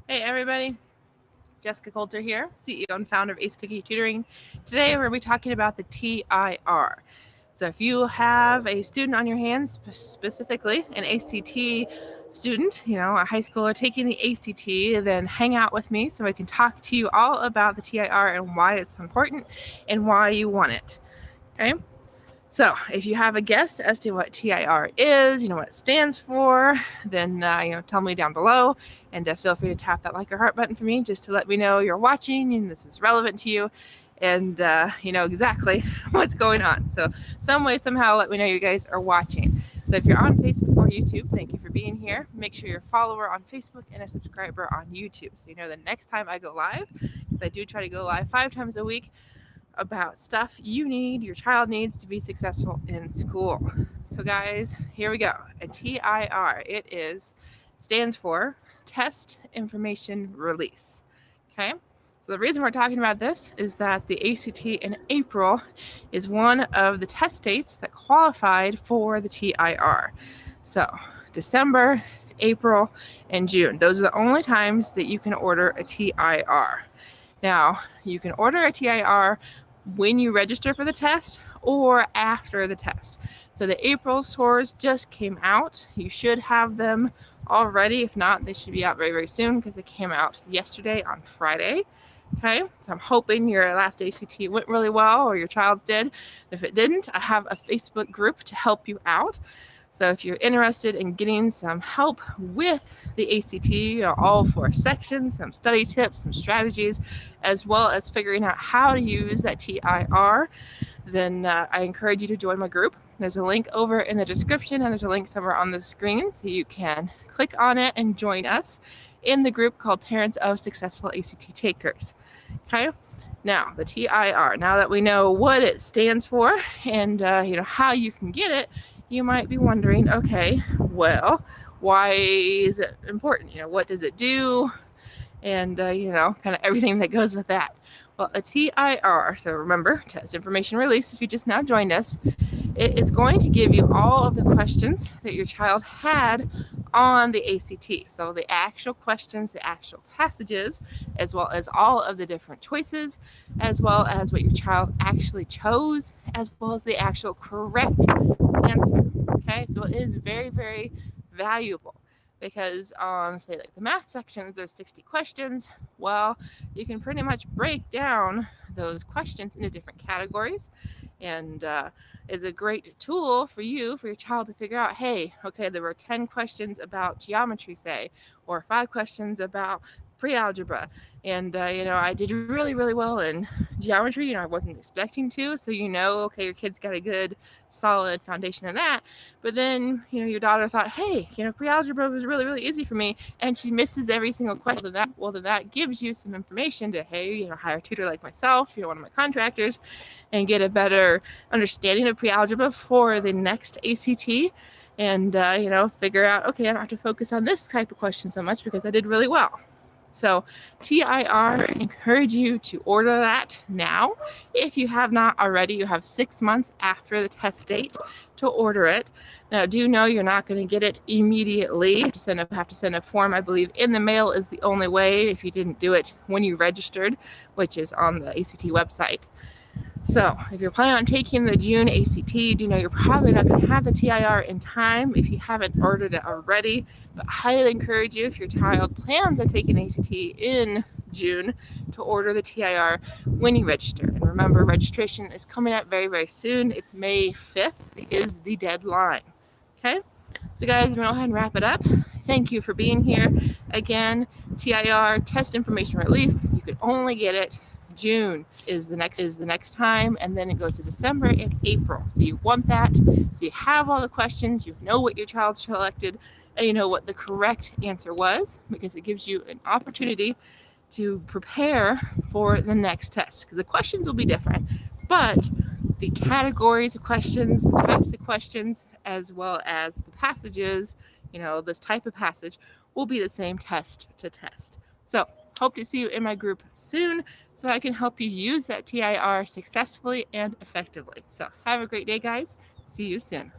Hey everybody, Jessica Coulter here, CEO and founder of Ace Cookie Tutoring. Today we're going to be talking about the TIR. So if you have a student on your hands, specifically an ACT student, a high schooler taking the ACT, then hang out with me so I can talk to you all about the TIR and why it's so important and why you want it. Okay? So if you have a guess as to what TIR is, what it stands for, then tell me down below, and feel free to tap that like or heart button for me just to let me know you're watching and this is relevant to you, and you know exactly what's going on. So some way, somehow, let me know you guys are watching. So if you're on Facebook or YouTube, thank you for being here. Make sure you're a follower on Facebook and a subscriber on YouTube, so you know the next time I go live, because I do try to go live 5 times a week, about stuff your child needs to be successful in school. So guys, here we go. A TIR, stands for Test Information Release. Okay? So the reason we're talking about this is that the ACT in April is one of the test dates that qualified for the TIR. So December, April, and June. Those are the only times that you can order a TIR. Now, you can order a TIR when you register for the test or after the test. So the April scores just came out. You should have them already. If not, they should be out very, very soon because they came out yesterday on Friday. Okay, so I'm hoping your last ACT went really well, or your child's did. If it didn't, I have a Facebook group to help you out. So if you're interested in getting some help with the ACT, all 4 sections, some study tips, some strategies, as well as figuring out how to use that TIR, then I encourage you to join my group. There's a link over in the description, and there's a link somewhere on the screen, so you can click on it and join us in the group called Parents of Successful ACT Takers. Okay? Now, the TIR, now that we know what it stands for and how you can get it, you might be wondering, okay, well, why is it important? What does it do? And, kind of everything that goes with that. Well, a TIR, so remember, Test Information Release, if you just now joined us, it is going to give you all of the questions that your child had on the ACT. So the actual questions, the actual passages, as well as all of the different choices, as well as what your child actually chose, as well as the actual correct answer. Okay, so it is very, very valuable, because on, say, like the math sections, there's 60 questions. Well, you can pretty much break down those questions into different categories, and is a great tool for your child to figure out, hey, okay, there were 10 questions about geometry, say, or 5 questions about pre-algebra, and I did really, really well in geometry. I wasn't expecting to, so okay, your kid's got a good solid foundation in that. But then your daughter thought, hey, pre-algebra was really, really easy for me, and she misses every single question. Then that gives you some information to, hey, hire a tutor like myself, one of my contractors, and get a better understanding of pre-algebra for the next ACT, and figure out, okay, I don't have to focus on this type of question so much because I did really well. So TIR, encourage you to order that now. If you have not already, you have 6 months after the test date to order it. Now, do know you're not going to get it immediately. You have to send a form, I believe, in the mail is the only way if you didn't do it when you registered, which is on the ACT website. So if you're planning on taking the June ACT, do know you're probably not going to have the TIR in time if you haven't ordered it already, but I highly encourage you, if your child plans on taking ACT in June, to order the TIR when you register. And remember, registration is coming up very, very soon. It's May 5th is the deadline. Okay? So guys, I'm going to go ahead and wrap it up. Thank you for being here. Again, TIR, Test Information Release, you can only get it June is the next time, and then it goes to December and April. So you want that, so you have all the questions, you know what your child selected, and you know what the correct answer was, because it gives you an opportunity to prepare for the next test, because the questions will be different, but the categories of questions, the types of questions, as well as the passages, this type of passage will be the same test to test. So hope to see you in my group soon so I can help you use that TIR successfully and effectively. So have a great day, guys. See you soon.